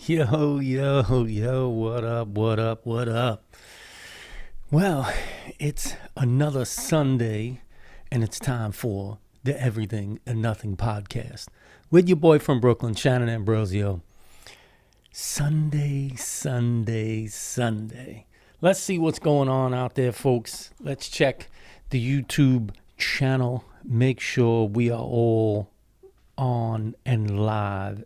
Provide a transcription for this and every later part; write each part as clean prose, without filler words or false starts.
Yo, yo, yo, what up, what up, what up? Well, it's another Sunday, and it's time for the Everything and Nothing podcast with your boy from Brooklyn, Shannon Ambrosio. Sunday, Sunday, Sunday. Let's see what's going on out there, folks. Let's check the YouTube channel. Make sure we are all on and live.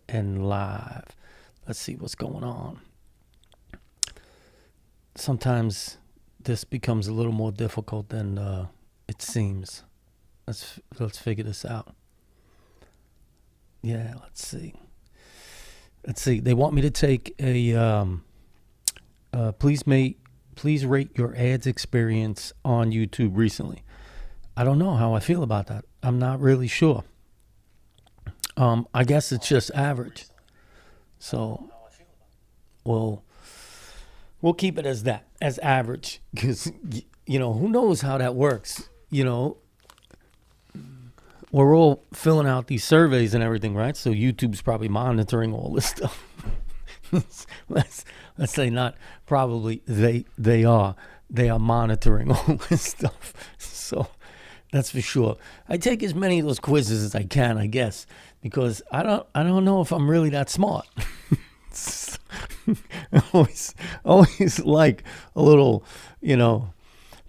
Let's see what's going on. Sometimes this becomes a little more difficult than it seems. Let's figure this out. Yeah, let's see. They want me to take a please rate your ads experience on YouTube recently. I don't know how I feel about that. I'm not really sure. I guess it's just average. So, we'll keep it as that, as average, because, who knows how that works, We're all filling out these surveys and everything, right? So YouTube's probably monitoring all this stuff. let's say not probably, they are monitoring all this stuff. So that's for sure. I take as many of those quizzes as I can, I guess, because I don't know if I'm really that smart. I always like a little,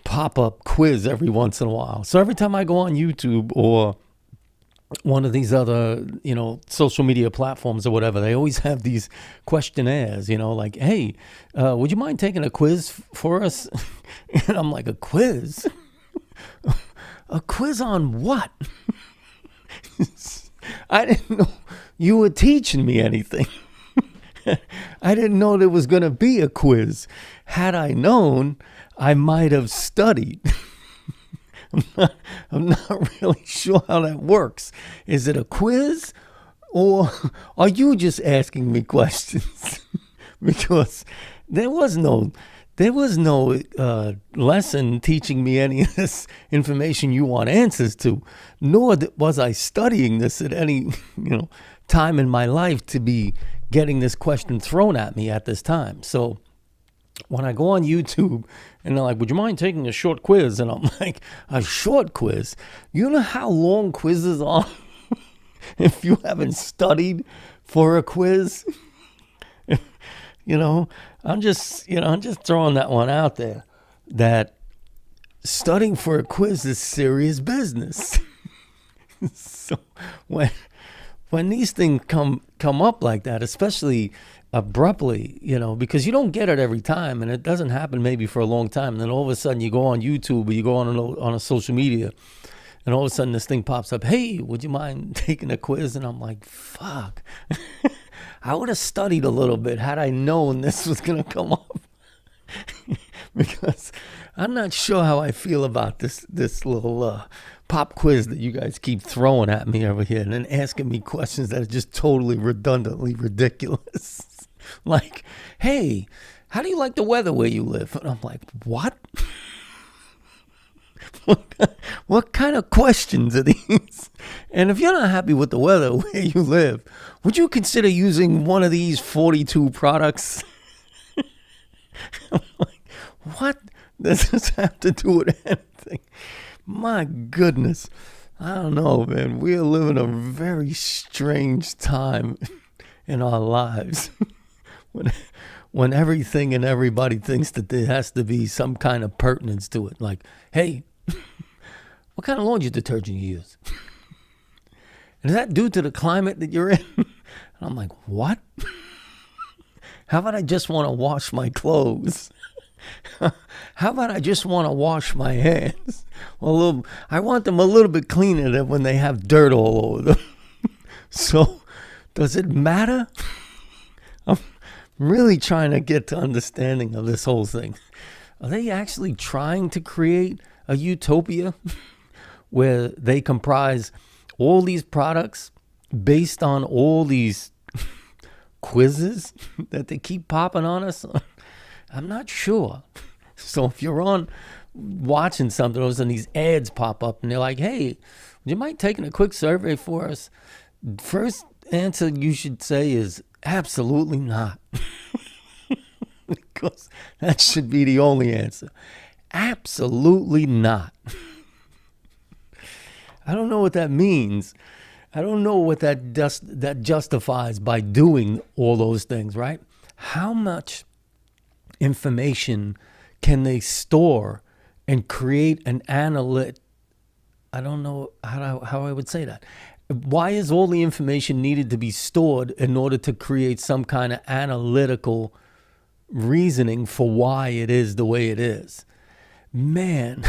pop-up quiz every once in a while. So every time I go on YouTube or one of these other, social media platforms or whatever, they always have these questionnaires, like, hey, would you mind taking a quiz for us? And I'm like, a quiz? A quiz on what? I didn't know you were teaching me anything. I didn't know there was going to be a quiz. Had I known, I might have studied. I'm not really sure how that works. Is it a quiz, or are you just asking me questions? Because there was no lesson teaching me any of this information you want answers to, nor was I studying this at any time in my life to be getting this question thrown at me at this time. So when I go on YouTube and they're like, would you mind taking a short quiz? And I'm like, a short quiz? You know how long quizzes are? If you haven't studied for a quiz, I'm just throwing that one out there, that studying for a quiz is serious business. So when these things come up like that, especially abruptly, because you don't get it every time, and it doesn't happen maybe for a long time, and then all of a sudden you go on YouTube or you go on a social media, and all of a sudden this thing pops up, hey, would you mind taking a quiz? And I'm like, fuck. I would have studied a little bit had I known this was going to come up. Because I'm not sure how I feel about this little pop quiz that you guys keep throwing at me over here and then asking me questions that are just totally redundantly ridiculous. Like, hey, how do you like the weather where you live? And I'm like, what? What kind of questions are these? And if you're not happy with the weather where you live, would you consider using one of these 42 products? I'm like, what does this have to do with anything? My goodness. I don't know, man. We're living a very strange time in our lives. When everything and everybody thinks that there has to be some kind of pertinence to it. Like, hey, what kind of laundry detergent you use? And is that due to the climate that you're in? And I'm like, what? How about I just want to wash my clothes? How about I just want to wash my hands? Well, I want them a little bit cleaner than when they have dirt all over them. So, does it matter? I'm really trying to get to understanding of this whole thing. Are they actually trying to create a utopia where they comprise all these products based on all these quizzes that they keep popping on us? I'm not sure. So if you're on watching something, all of a sudden these ads pop up and they're like, hey, would you mind taking a quick survey for us? First, answer you should say is absolutely not. Because that should be the only answer. Absolutely not. I don't know what that means. I don't know what that justifies by doing all those things, right? How much information can they store and create an analytic? I don't know how I would say that. Why is all the information needed to be stored in order to create some kind of analytical reasoning for why it is the way it is? Man,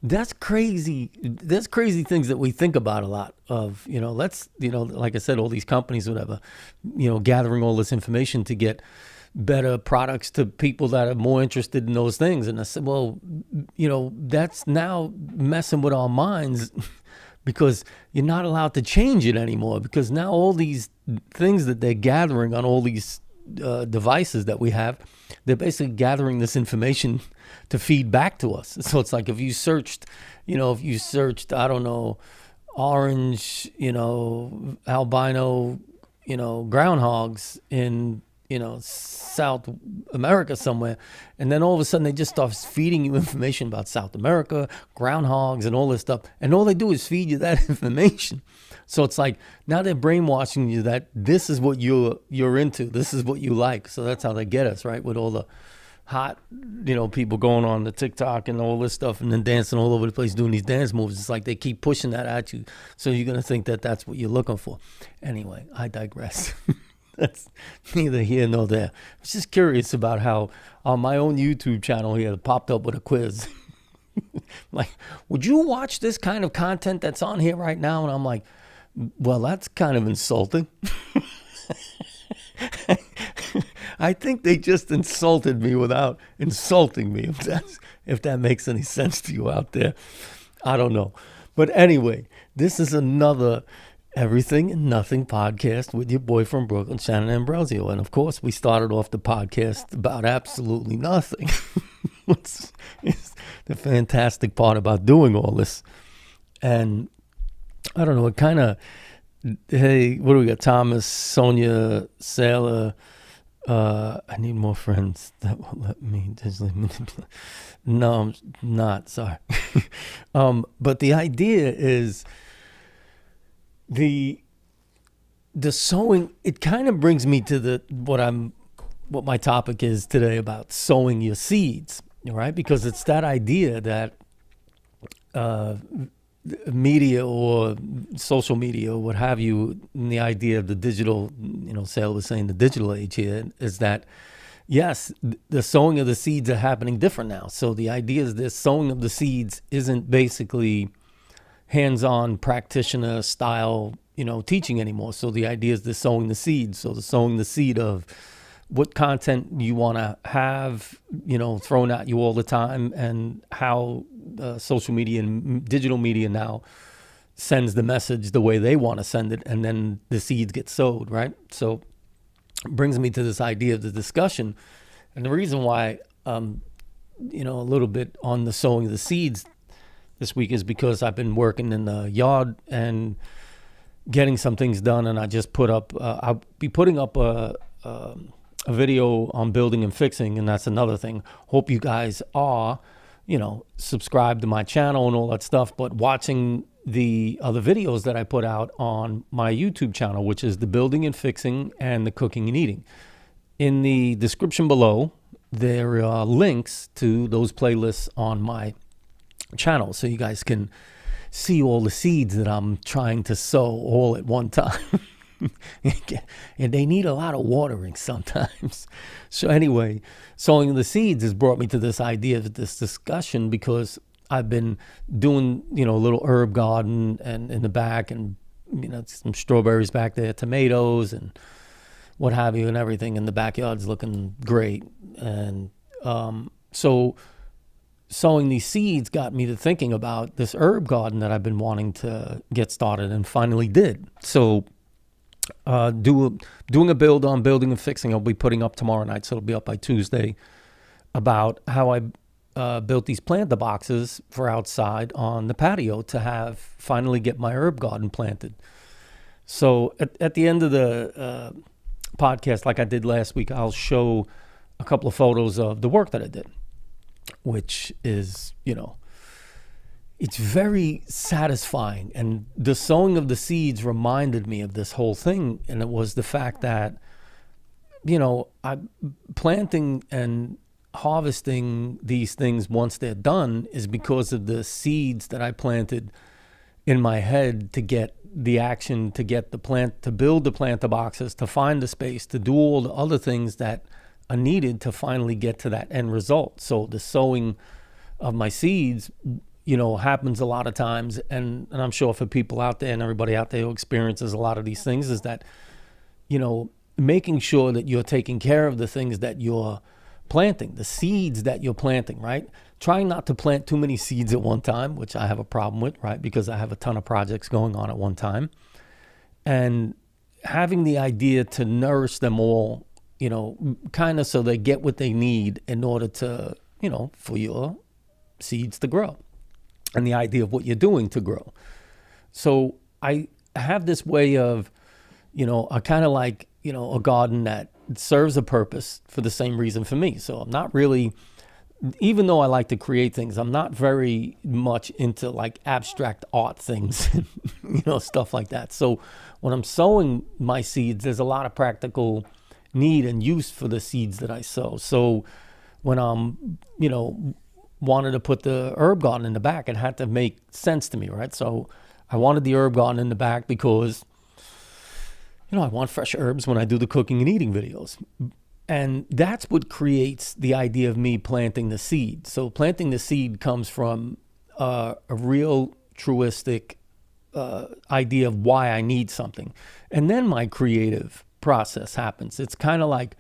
that's crazy. That's crazy things that we think about a lot of, like I said, all these companies, whatever, gathering all this information to get better products to people that are more interested in those things. And I said, well, that's now messing with our minds because you're not allowed to change it anymore, because now all these things that they're gathering on all these devices that we have, they're basically gathering this information to feed back to us. So it's like if you searched, I don't know, orange, albino, groundhogs in, South America somewhere, and then all of a sudden they just start feeding you information about South America, groundhogs, and all this stuff, and all they do is feed you that information. So it's like now they're brainwashing you that this is what you're into, this is what you like. So that's how they get us, right? With all the hot, people going on the TikTok and all this stuff, and then dancing all over the place doing these dance moves. It's like they keep pushing that at you, so you're gonna think that that's what you're looking for. Anyway, I digress. That's neither here nor there. I was just curious about how on my own YouTube channel here, it popped up with a quiz. Like, would you watch this kind of content that's on here right now? And I'm like, well, that's kind of insulting. I think they just insulted me without insulting me, if that makes any sense to you out there. I don't know. But anyway, this is another Everything and Nothing podcast with your boy from Brooklyn, Shannon Ambrosio. And of course, we started off the podcast about absolutely nothing. It's the fantastic part about doing all this. And I don't know, it kind of, hey, what do we got? Thomas, Sonia, Sailor. I need more friends that will let me digitally manipulate. No, I'm not, sorry. But the idea is the sowing. It kind of brings me to what my topic is today about sowing your seeds, right? Because it's that idea that media or social media or what have you, and the idea of the digital, Sale was saying the digital age here, is that yes, the sowing of the seeds are happening different now. So the idea is this sowing of the seeds isn't basically hands-on practitioner style, teaching anymore. So the idea is the sowing the seeds. So the sowing the seed of what content you want to have, thrown at you all the time, and how social media and digital media now sends the message the way they want to send it, and then the seeds get sowed, right? So it brings me to this idea of the discussion. And the reason why, a little bit on the sowing of the seeds this week is because I've been working in the yard and getting some things done, and I just put up, I'll be putting up a video on building and fixing, and that's another thing. Hope you guys are, subscribed to my channel and all that stuff, but watching the other videos that I put out on my YouTube channel, which is the building and fixing and the cooking and eating. In the description below, there are links to those playlists on my channel, so you guys can see all the seeds that I'm trying to sow all at one time. And they need a lot of watering sometimes. So anyway, sowing the seeds has brought me to this idea of this discussion, because I've been doing, a little herb garden and in the back, and some strawberries back there, tomatoes and what have you, and everything in the backyard's looking great. And so sowing these seeds got me to thinking about this herb garden that I've been wanting to get started, and finally did. So doing a build on building and fixing, I'll be putting up tomorrow night, so it'll be up by Tuesday, about how I built these planter boxes for outside on the patio to finally get my herb garden planted. So at the end of the podcast, like I did last week, I'll show a couple of photos of the work that I did, which is, it's very satisfying. And the sowing of the seeds reminded me of this whole thing. And it was the fact that, I'm planting and harvesting these things once they're done is because of the seeds that I planted in my head to get the action, to get the plant, to build the planter boxes, to find the space, to do all the other things that are needed to finally get to that end result. So the sowing of my seeds, happens a lot of times. And I'm sure for people out there and everybody out there who experiences a lot of these things is that, making sure that you're taking care of the things that you're planting, the seeds that you're planting, right? Trying not to plant too many seeds at one time, which I have a problem with, right? Because I have a ton of projects going on at one time. And having the idea to nourish them all, kind of so they get what they need in order to, for your seeds to grow. And the idea of what you're doing to grow. So I have this way of, I kind of like, a garden that serves a purpose for the same reason for me. So I'm not really, even though I like to create things, I'm not very much into like abstract art things, stuff like that. So when I'm sowing my seeds, there's a lot of practical need and use for the seeds that I sow. So when I'm, wanted to put the herb garden in the back, it had to make sense to me, right? So I wanted the herb garden in the back because I want fresh herbs when I do the cooking and eating videos. And that's what creates the idea of me planting the seed. So planting the seed comes from a real truistic idea of why I need something. And then my creative process happens. It's kind of like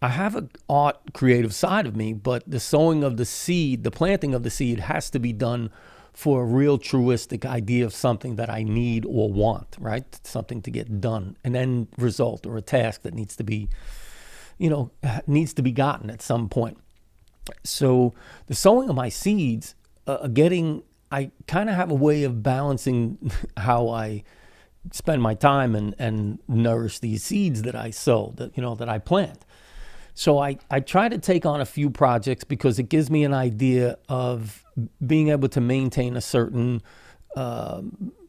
I have an art creative side of me, but the sowing of the seed, the planting of the seed has to be done for a real truistic idea of something that I need or want, right? Something to get done, an end result or a task that needs to be, gotten at some point. So the sowing of my seeds, I kind of have a way of balancing how I spend my time and nourish these seeds that I sow, that I plant. So I try to take on a few projects because it gives me an idea of being able to maintain a certain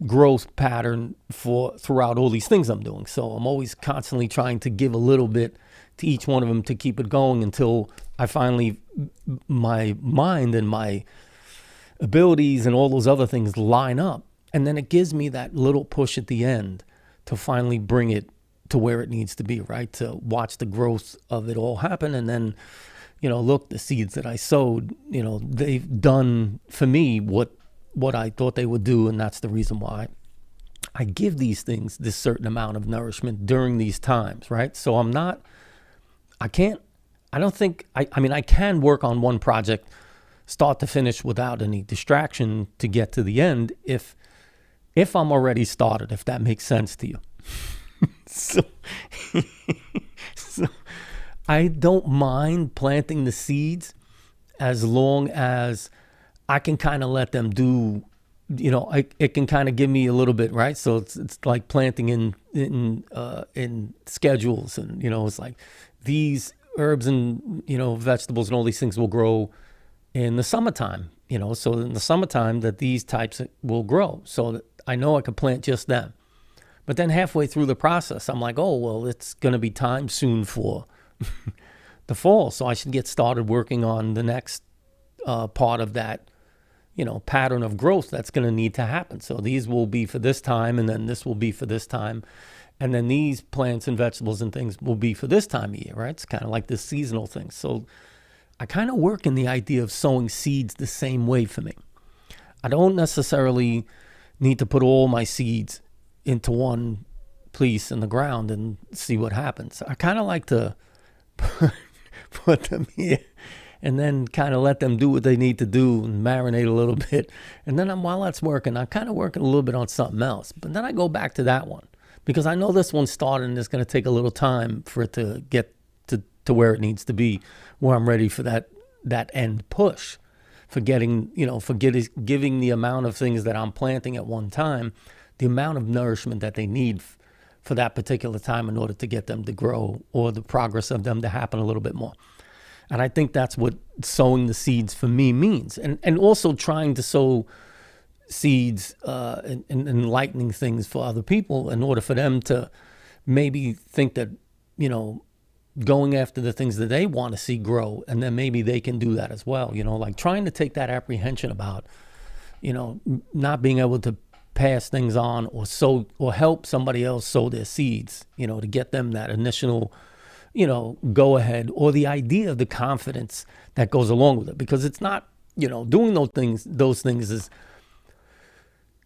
growth pattern throughout all these things I'm doing. So I'm always constantly trying to give a little bit to each one of them to keep it going until I finally, my mind and my abilities and all those other things line up. And then it gives me that little push at the end to finally bring it to where it needs to be, right? To watch the growth of it all happen. And then, look, the seeds that I sowed, they've done for me what I thought they would do. And that's the reason why I give these things this certain amount of nourishment during these times, right? So I can work on one project start to finish without any distraction to get to the end if I'm already started, if that makes sense to you. So I don't mind planting the seeds as long as I can kind of let them do, it can kind of give me a little bit, right? So it's like planting in schedules, and it's like these herbs and vegetables and all these things will grow in the summertime, so in the summertime that these types will grow. So that I know I can plant just them. But then halfway through the process, I'm like, oh, well, it's going to be time soon for the fall. So I should get started working on the next part of that, pattern of growth that's going to need to happen. So these will be for this time, and then this will be for this time. And then these plants and vegetables and things will be for this time of year, right? It's kind of like this seasonal thing. So I kind of work in the idea of sowing seeds the same way for me. I don't necessarily need to put all my seeds into one place in the ground and see what happens. I kind of like to put them here and then kind of let them do what they need to do and marinate a little bit. And then while that's working, I'm kind of working a little bit on something else. But then I go back to that one because I know this one started and it's going to take a little time for it to get to where it needs to be, where I'm ready for that end push, for giving the amount of things that I'm planting at one time, the amount of nourishment that they need for that particular time in order to get them to grow or the progress of them to happen a little bit more. And I think that's what sowing the seeds for me means. And also trying to sow seeds and enlightening things for other people in order for them to maybe think that, going after the things that they want to see grow, and then maybe they can do that as well. Like trying to take that apprehension about, not being able to pass things on or sow or help somebody else sow their seeds, to get them that initial, go ahead, or the idea of the confidence that goes along with it. Because it's not, doing those things is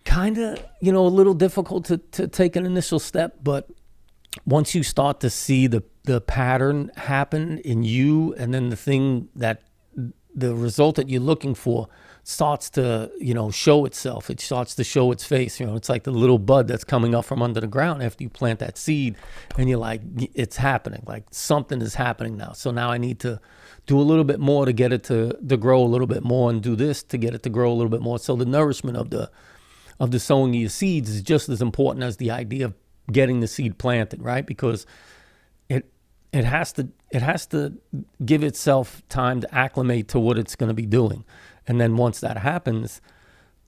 kind of, a little difficult to take an initial step. But once you start to see the pattern happen in you, and then the result that you're looking for starts to, show itself. It starts to show its face. It's like the little bud that's coming up from under the ground after you plant that seed, and you're like, it's happening. Like something is happening now. So now I need to do a little bit more to get it to grow a little bit more, and do this to get it to grow a little bit more. So the nourishment of the sowing of your seeds is just as important as the idea of getting the seed planted, right? Because it has to give itself time to acclimate to what it's going to be doing. And then once that happens,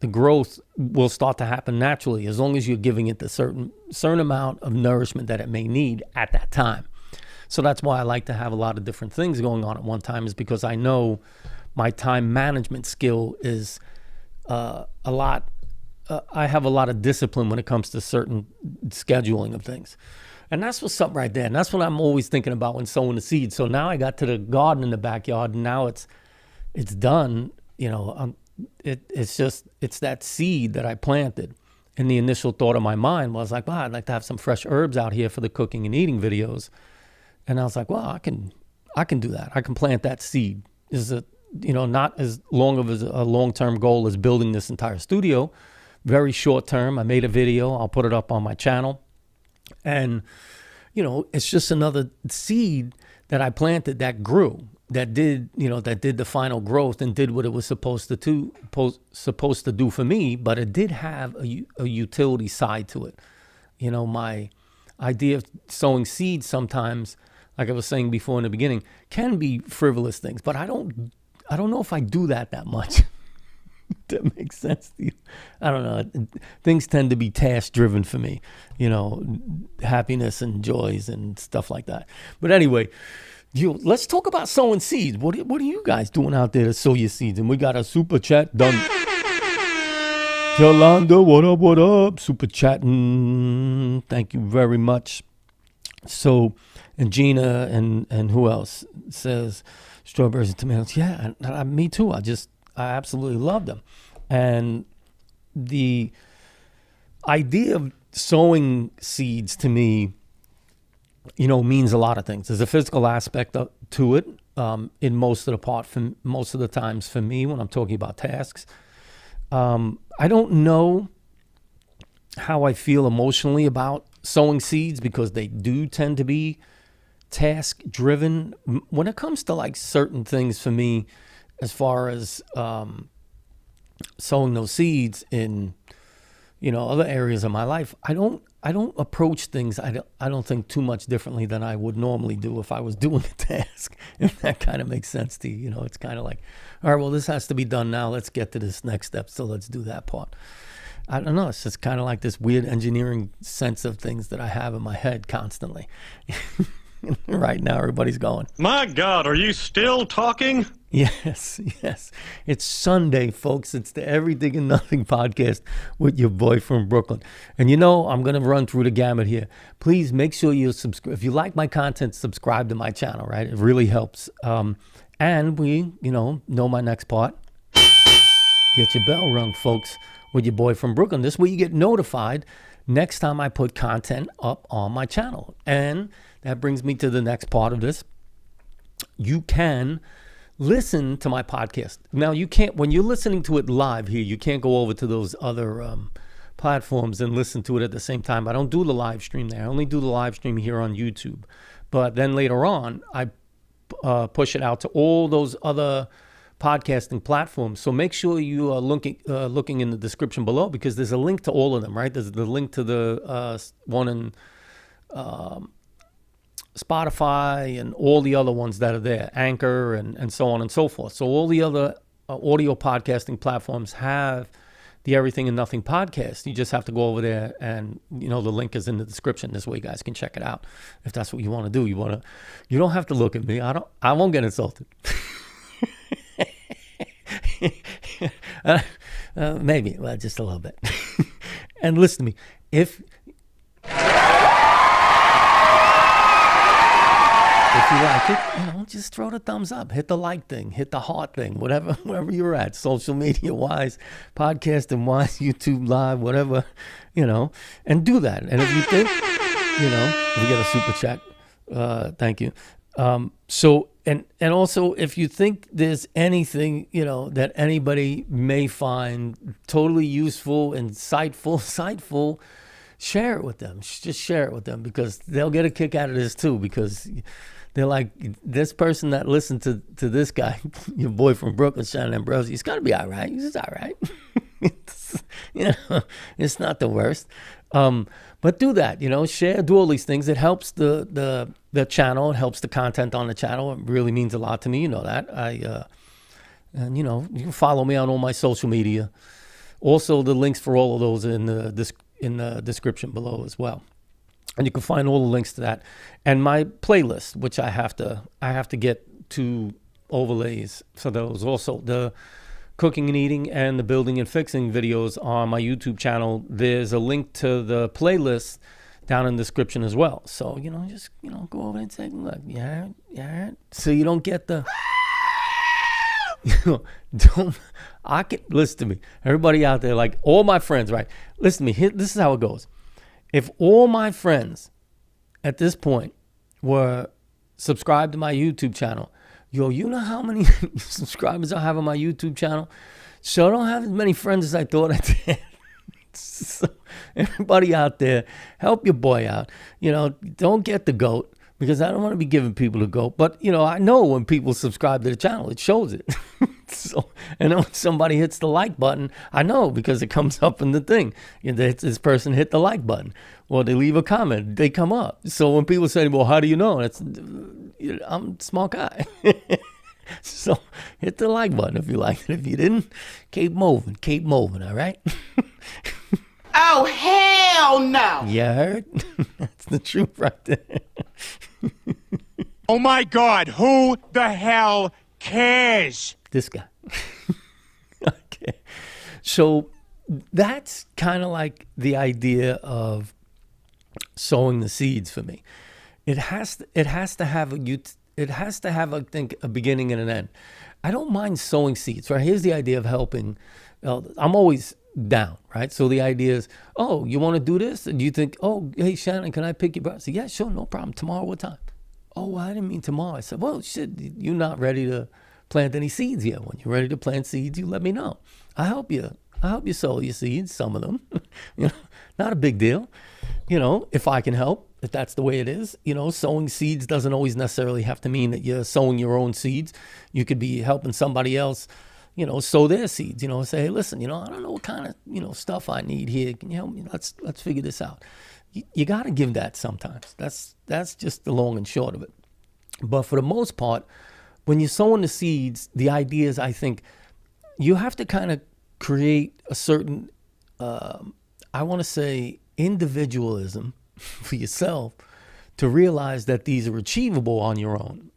the growth will start to happen naturally, as long as you're giving it the certain amount of nourishment that it may need at that time. So that's why I like to have a lot of different things going on at one time, is because I know my time management skill is a lot. I have a lot of discipline when it comes to certain scheduling of things. And that's what's up right there. And that's what I'm always thinking about when sowing the seeds. So now I got to the garden in the backyard, and now it's done. It's that seed that I planted. And the initial thought of my mind was like, wow, I'd like to have some fresh herbs out here for the cooking and eating videos. And I was like, well, I can do that. I can plant that seed. Is it, not as long of a long-term goal as building this entire studio. Very short term. I made a video. I'll put it up on my channel. And, it's just another seed that I planted that grew, that did the final growth and did what it was supposed to do for me. But it did have a utility side to it. My idea of sowing seeds sometimes, like I was saying before in the beginning, can be frivolous things. But I don't know if I do that much. That makes sense to you. I don't know. Things tend to be task driven for me, happiness and joys and stuff like that. But anyway, let's talk about sowing seeds. What are you guys doing out there to sow your seeds? And we got a super chat done. Yolanda, what up? Super chatting. Thank you very much. So, and Gina and who else says strawberries and tomatoes? Yeah, me too. I absolutely love them. And the idea of sowing seeds to me, means a lot of things. There's a physical aspect to it in most of the times for me when I'm talking about tasks. I don't know how I feel emotionally about sowing seeds, because they do tend to be task driven. When it comes to like certain things for me, as far as sowing those seeds in, other areas of my life, I don't approach things, I don't think too much differently than I would normally do if I was doing a task, if that kind of makes sense to you. It's kind of like, all right, well, this has to be done now. Let's get to this next step. So let's do that part. I don't know. It's just kind of like this weird engineering sense of things that I have in my head constantly. Right now, everybody's going, my God, are you still talking? Yes. It's Sunday, folks. It's the Everything and Nothing podcast with your boy from Brooklyn. And I'm going to run through the gamut here. Please make sure you subscribe. If you like my content, subscribe to my channel, right? It really helps. And we, know my next part. Get your bell rung, folks, with your boy from Brooklyn. This way you get notified next time I put content up on my channel. And that brings me to the next part of this. You can listen to my podcast. Now, you can't, when you're listening to it live here, you can't go over to those other platforms and listen to it at the same time. I don't do the live stream there. I only do the live stream here on YouTube. But then later on, I push it out to all those other podcasting platforms. So make sure you are looking in the description below, because there's a link to all of them, right? There's the link to the one in Spotify and all the other ones that are there, Anchor and so on and so forth. So all the other audio podcasting platforms have the Everything and Nothing podcast. You just have to go over there, and the link is in the description. This way you guys can check it out if that's what you want to do. You don't have to look at me. I won't get insulted. Maybe, well, just a little bit. And listen to me. If you like it, just throw the thumbs up, hit the like thing, hit the heart thing, wherever you're at, social media wise, podcasting wise, YouTube live, whatever, and do that. And if you think, if we get a super chat, thank you. So, and also if you think there's anything, that anybody may find totally useful, insightful, share it with them. Just share it with them, because they'll get a kick out of this too, because they're like, this person that listened to this guy, your boy from Brooklyn, Shannon Ambrose, he's got to be all right. He's all right. It's not the worst. But do that, share, do all these things. It helps the channel. It helps the content on the channel. It really means a lot to me. You know that. And you can follow me on all my social media. Also, the links for all of those are in the description below as well. And you can find all the links to that, and my playlist, which I have to get to overlays for those. Also, the cooking and eating and the building and fixing videos on my YouTube channel. There's a link to the playlist down in the description as well. So just go over and take a look. Yeah. So you don't get the. Listen to me. Everybody out there, like all my friends, right? Listen to me. This is how it goes. If all my friends at this point were subscribed to my YouTube channel, you know how many subscribers I have on my YouTube channel? So I don't have as many friends as I thought I did. So everybody out there, help your boy out. Don't get the goat, because I don't want to be giving people the goat. But, I know when people subscribe to the channel, it shows it. So, and when somebody hits the like button, I know, because it comes up in the thing. This person hit the like button. Or they leave a comment, they come up. So when people say, well, how do you know? I'm a smart guy. So hit the like button if you like it. If you didn't, keep moving, all right? Oh, hell no. You heard? That's the truth right there. Oh my God, who the hell cares? This guy. Okay. So that's kind of like the idea of sowing the seeds for me. It has to have, I think, a beginning and an end. I don't mind sowing seeds, right? Here's the idea of helping. I'm always down, right? So the idea is, oh, you want to do this? And you think, oh, hey, Shannon, can I pick your brain? I say, yeah, sure, no problem. Tomorrow, what time? Oh, well, I didn't mean tomorrow. I said, well, shit, you're not ready to plant any seeds yet. When you're ready to plant seeds, you let me know. I help you sow your seeds, some of them. Not a big deal. If I can help, if that's the way it is. Sowing seeds doesn't always necessarily have to mean that you're sowing your own seeds. You could be helping somebody else, sow their seeds. Say, hey, listen, I don't know what kind of, stuff I need here. Can you help me? Let's figure this out. You got to give that sometimes. That's just the long and short of it. But for the most part, when you're sowing the seeds, the idea is, I think, you have to kind of create a certain, I want to say, individualism for yourself to realize that these are achievable on your own,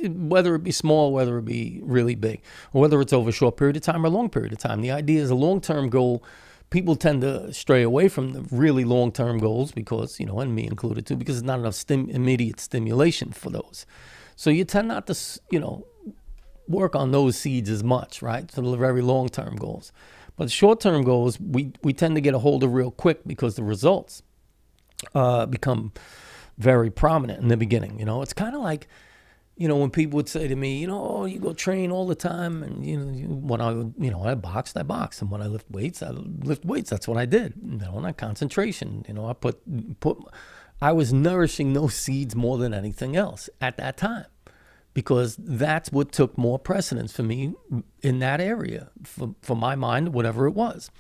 whether it be small, whether it be really big, or whether it's over a short period of time or a long period of time. The idea is a long-term goal. People tend to stray away from the really long-term goals because, and me included too, because there's not enough immediate stimulation for those. So you tend not to, work on those seeds as much, right? So the very long-term goals. But the short-term goals, we tend to get a hold of real quick because the results become very prominent in the beginning. It's kind of like, when people would say to me, oh, you go train all the time. And, when I boxed, I boxed. And when I lift weights, I lift weights. That's what I did. That concentration, I was nourishing those seeds more than anything else at that time, because that's what took more precedence for me in that area, for my mind, whatever it was.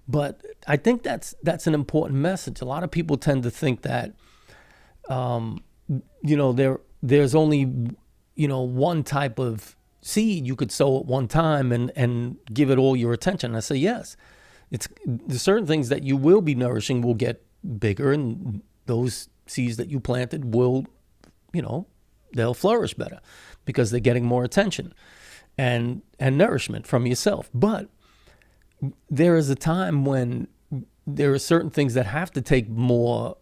But I think that's an important message. A lot of people tend to think that there's only, one type of seed you could sow at one time and give it all your attention. I say, yes, there's certain things that you will be nourishing will get bigger, and those seeds that you planted will, they'll flourish better because they're getting more attention and nourishment from yourself. But there is a time when there are certain things that have to take more,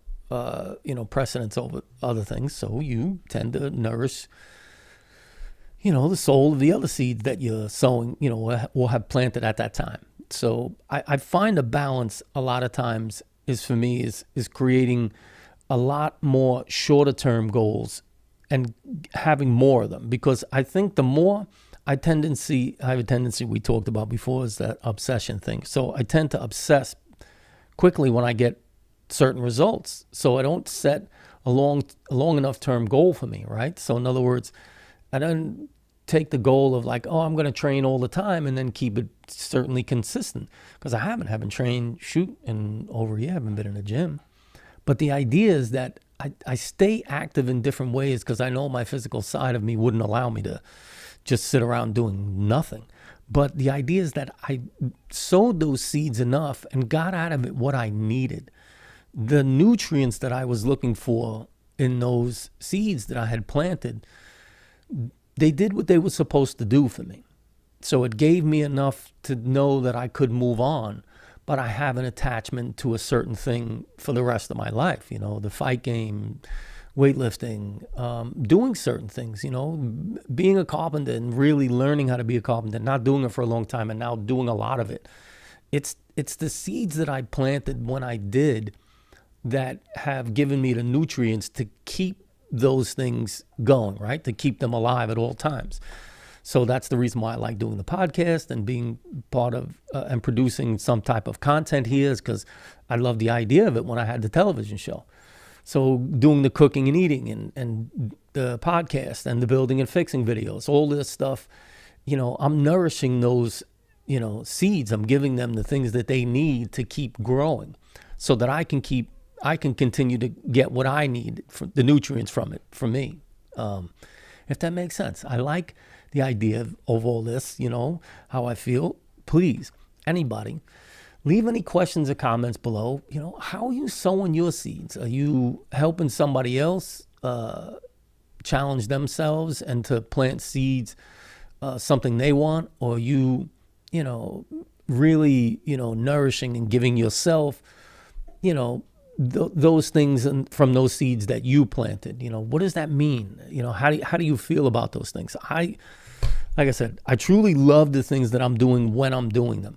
precedence over other things. So you tend to nourish, the soul of the other seeds that you're sowing, or have planted at that time. So I find a balance a lot of times is creating a lot more shorter term goals and having more of them, because I think the more I have a tendency we talked about before is that obsession thing. So I tend to obsess quickly when I get certain results. So I don't set a long enough term goal for me, right? So in other words, I don't take the goal of like, I'm going to train all the time and then keep it certainly consistent, because I haven't trained in over a year. I haven't been in a gym. But the idea is that I stay active in different ways because I know my physical side of me wouldn't allow me to just sit around doing nothing. But the idea is that I sowed those seeds enough and got out of it what I needed. The nutrients that I was looking for in those seeds that I had planted, they did what they were supposed to do for me. So it gave me enough to know that I could move on, but I have an attachment to a certain thing for the rest of my life. The fight game, weightlifting, doing certain things, being a carpenter and really learning how to be a carpenter, not doing it for a long time and now doing a lot of it. It's the seeds that I planted when I did that have given me the nutrients to keep those things going, right? To keep them alive at all times. So that's the reason why I like doing the podcast and being part of and producing some type of content here, is because I love the idea of it when I had the television show. So doing the cooking and eating and the podcast and the building and fixing videos, all this stuff, I'm nourishing those, seeds. I'm giving them the things that they need to keep growing so that I can continue to get what I need, the nutrients from it, for me. If that makes sense. I like the idea of all this, how I feel. Please, anybody, leave any questions or comments below. How are you sowing your seeds? Are you helping somebody else challenge themselves and to plant seeds, something they want? Or are you, really, nourishing and giving yourself, those things from those seeds that you planted? What does that mean? How do you feel about those things? Like I said, I truly love the things that I'm doing when I'm doing them,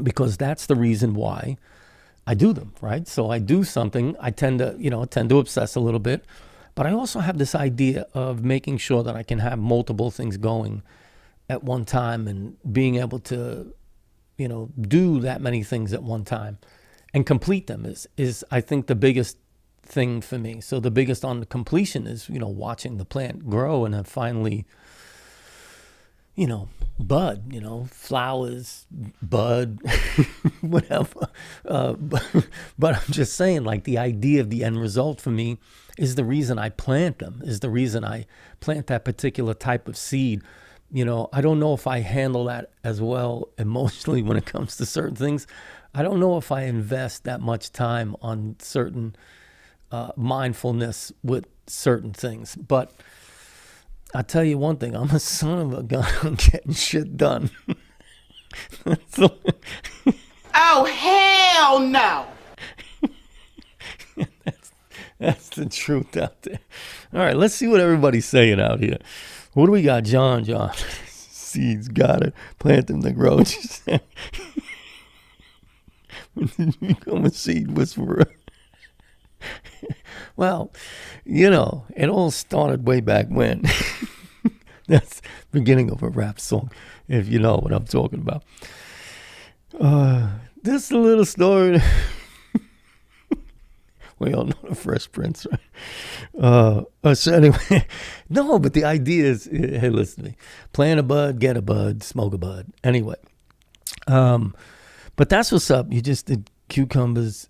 because that's the reason why I do them, right? So I do something, I tend to obsess a little bit, but I also have this idea of making sure that I can have multiple things going at one time and being able to, do that many things at one time and complete them is I think the biggest thing for me. So the biggest on the completion is, watching the plant grow and have finally, bud, flowers, bud, whatever. But I'm just saying, like, the idea of the end result for me is the reason I plant them, is the reason I plant that particular type of seed. I don't know if I handle that as well emotionally when it comes to certain things. I don't know if I invest that much time on certain mindfulness with certain things. But I'll tell you one thing, I'm a son of a gun on getting shit done. Oh, hell no! That's the truth out there. All right, let's see what everybody's saying out here. What do we got? John. Seeds, got it. Plant them to grow. When did you become a seed whisperer? Well, it all started way back when. That's the beginning of a rap song, if you know what I'm talking about. This is a little story. We all know the Fresh Prince, right? So anyway, no, but the idea is, hey, listen to me. Plant a bud, get a bud, smoke a bud. Anyway, but that's what's up. You just did cucumbers,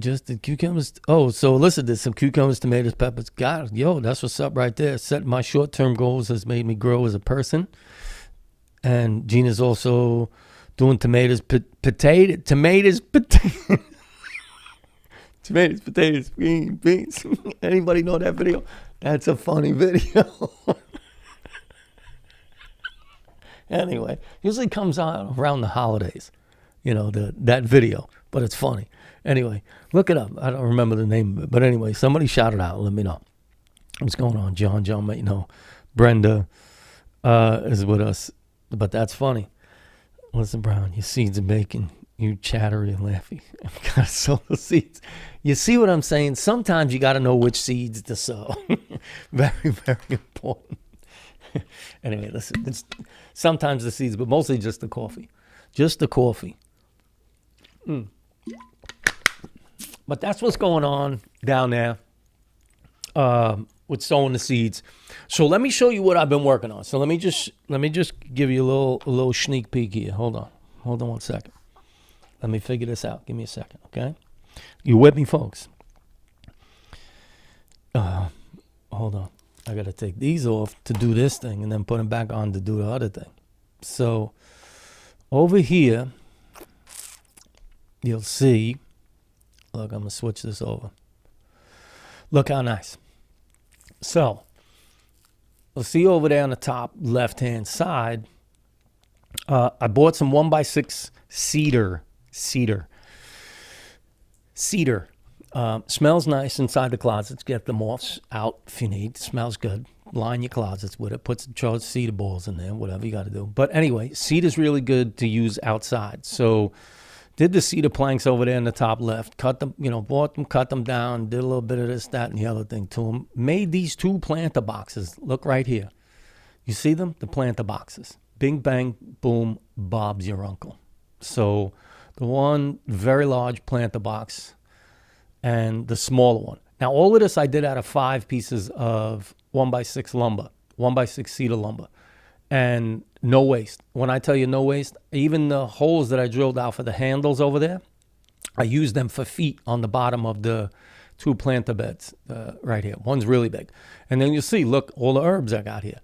Just the cucumbers. Oh, so listen, there's some cucumbers, tomatoes, peppers. God, yo, that's what's up right there. Set my short-term goals has made me grow as a person. And Gina's also doing tomatoes, tomatoes, beans. Anybody know that video? That's a funny video. Anyway, usually comes out around the holidays, that video, but it's funny. Anyway, look it up. I don't remember the name of it, but anyway, somebody shout it out. Let me know what's going on. John might know. Brenda is with us, but that's funny. Listen, Brown, your seeds are baking. You chattery and laughy. Gotta sow the seeds. You see what I'm saying? Sometimes you got to know which seeds to sow. Very, very important. Anyway, listen, it's sometimes the seeds, but mostly just the coffee. Just the coffee. But that's what's going on down there with sowing the seeds. So let me show you what I've been working on. So let me just give you a little sneak peek here. Hold on 1 second. Let me figure this out. Give me a second, okay? You with me, folks? Hold on. I got to take these off to do this thing and then put them back on to do the other thing. So over here, you'll see, look, I'm going to switch this over. Look how nice. So you'll see over there on the top left-hand side, I bought some 1x6 cedar. Smells nice inside the closets. Get the moths out if you need. Smells good. Line your closets with it. Put some charged cedar balls in there, whatever you got to do. But anyway, cedar's really good to use outside. So did the cedar planks over there in the top left. Cut them, bought them, cut them down. Did a little bit of this, that, and the other thing to them. Made these 2 planter boxes. Look right here. You see them? The planter boxes. Bing, bang, boom, Bob's your uncle. So the one very large planter box and the smaller one. Now, all of this I did out of 5 pieces of 1x6 lumber, 1x6 cedar lumber, and no waste. When I tell you no waste, even the holes that I drilled out for the handles over there, I used them for feet on the bottom of the 2 planter beds right here. One's really big. And then you'll see, look, all the herbs I got here.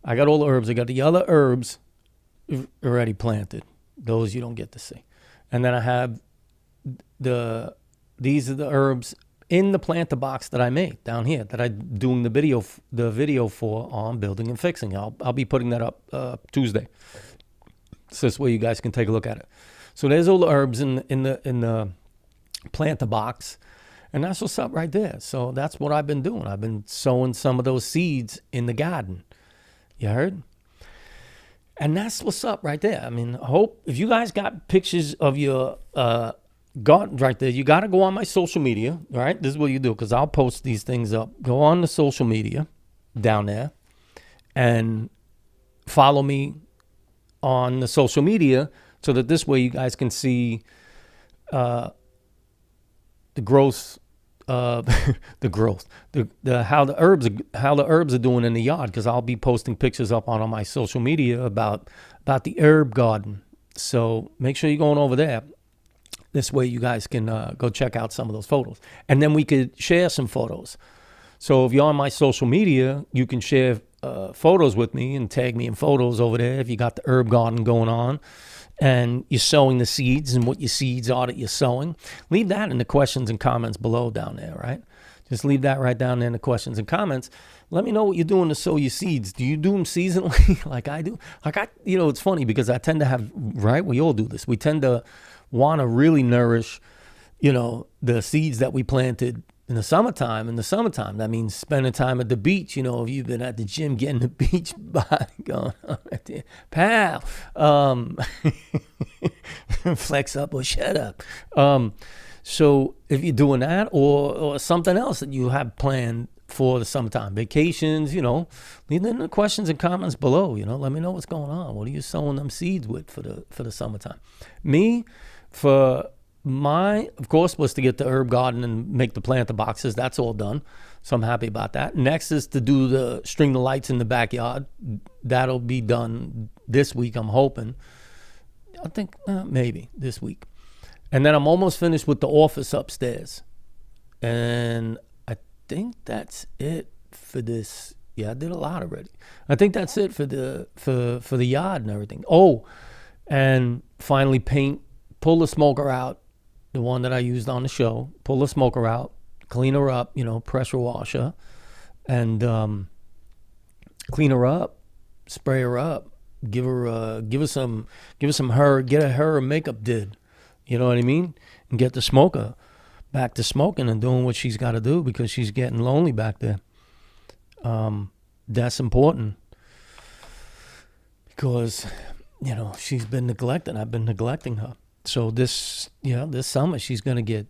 I got all the herbs. I got the other herbs already planted. Those you don't get to see. And then I have these are the herbs in the planter box that I made down here that I'm doing the video for on building and fixing. I'll be putting that up Tuesday. So this way you guys can take a look at it. So there's all the herbs in the planter box, and that's what's up right there. So that's what I've been doing. I've been sowing some of those seeds in the garden. You heard? And that's what's up right there. I mean, I hope if you guys got pictures of your garden right there, you got to go on my social media, all right? This is what you do, because I'll post these things up. Go on the social media down there and follow me on the social media so that this way you guys can see the growth, how the herbs are doing in the yard, because I'll be posting pictures up on my social media about the herb garden. So make sure you're going over there. This way you guys can go check out some of those photos. And then we could share some photos. So if you're on my social media, you can share photos with me and tag me in photos over there if you got the herb garden going on and you're sowing the seeds and what your seeds are that you're sowing. Leave that in the questions and comments below down there, right? Just leave that right down there in the questions and comments. Let me know what you're doing to sow your seeds. Do you do them seasonally like I do? It's funny because I tend to have, right? We all do this. We tend to want to really nourish, the seeds that we planted in the summertime. In the summertime, that means spending time at the beach. If you've been at the gym getting the beach body going on right there, pal. Flex up or shut up. So if you're doing that or something else that you have planned for the summertime, vacations, leave in the questions and comments below. Let me know what's going on. What are you sowing them seeds with for the summertime? Me, for my, of course, was to get the herb garden and make the planter boxes. That's all done. So I'm happy about that. Next is to do the string the lights in the backyard. That'll be done this week, I'm hoping. I think maybe this week. And then I'm almost finished with the office upstairs. And I think that's it for this. Yeah, I did a lot already. I think that's it for the yard and everything. Oh, and finally pull the smoker out, the one that I used on the show. Pull the smoker out, clean her up, pressure wash her, and clean her up, spray her up, give her some get her makeup did. You know what I mean? And get the smoker back to smoking and doing what she's got to do because she's getting lonely back there. That's important because, she's been neglected. I've been neglecting her. So this summer she's going to get,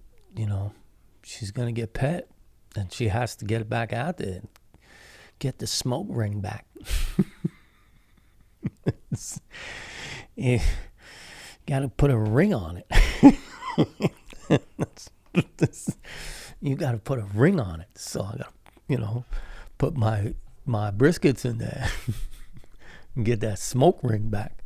she's going to get pet and she has to get it back out there and get the smoke ring back. Got to put a ring on it. You got to put a ring on it. So I got to, put my briskets in there and get that smoke ring back.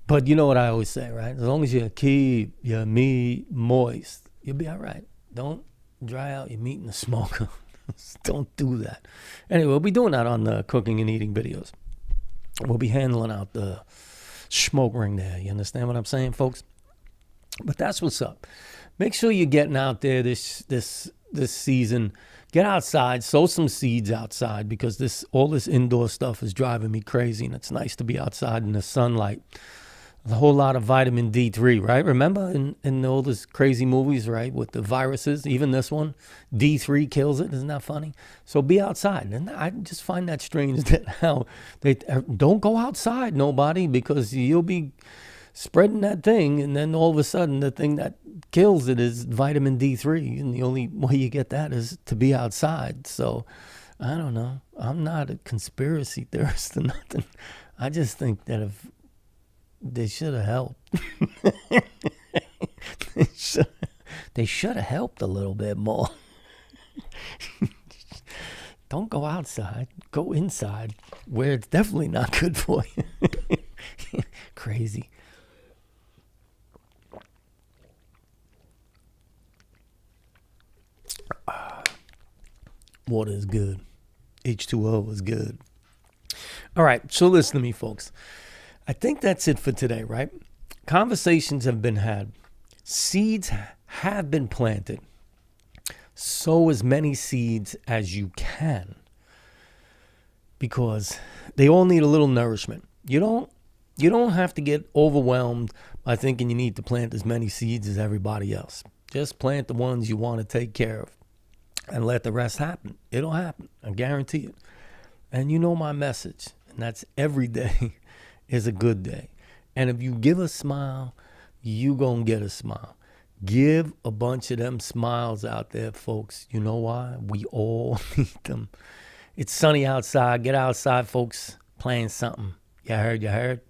But you know what I always say, right? As long as you keep your meat moist, you'll be all right. Don't dry out your meat in the smoker. Don't do that. Anyway, we'll be doing that on the cooking and eating videos. We'll be handling out the smoke ring there. You understand what I'm saying, folks? But that's what's up. Make sure you're getting out there this season. Get outside, sow some seeds outside because all this indoor stuff is driving me crazy, and it's nice to be outside in the sunlight. A whole lot of vitamin D3, right? Remember in all these crazy movies, right, with the viruses, even this one, D3 kills it. Isn't that funny? So be outside. And I just find that strange that how they don't go outside, nobody, because you'll be spreading that thing, and then all of a sudden the thing that kills it is vitamin D3, and the only way you get that is to be outside. So I don't know. I'm not a conspiracy theorist or nothing. I just think that if they should have helped. They should have helped a little bit more. Don't go outside. Go inside, where it's definitely not good for you. Crazy. Water is good. H2O is good. All right, so listen to me, folks. I think that's it for today, right? Conversations have been had. Seeds have been planted. Sow as many seeds as you can because they all need a little nourishment. You don't have to get overwhelmed by thinking you need to plant as many seeds as everybody else. Just plant the ones you want to take care of and let the rest happen. It'll happen. I guarantee it. And you know my message, and that's every day is a good day. And if you give a smile, you gonna get a smile. Give a bunch of them smiles out there, folks. You know why? We all need them. It's sunny outside. Get outside, folks. Playing something. You heard?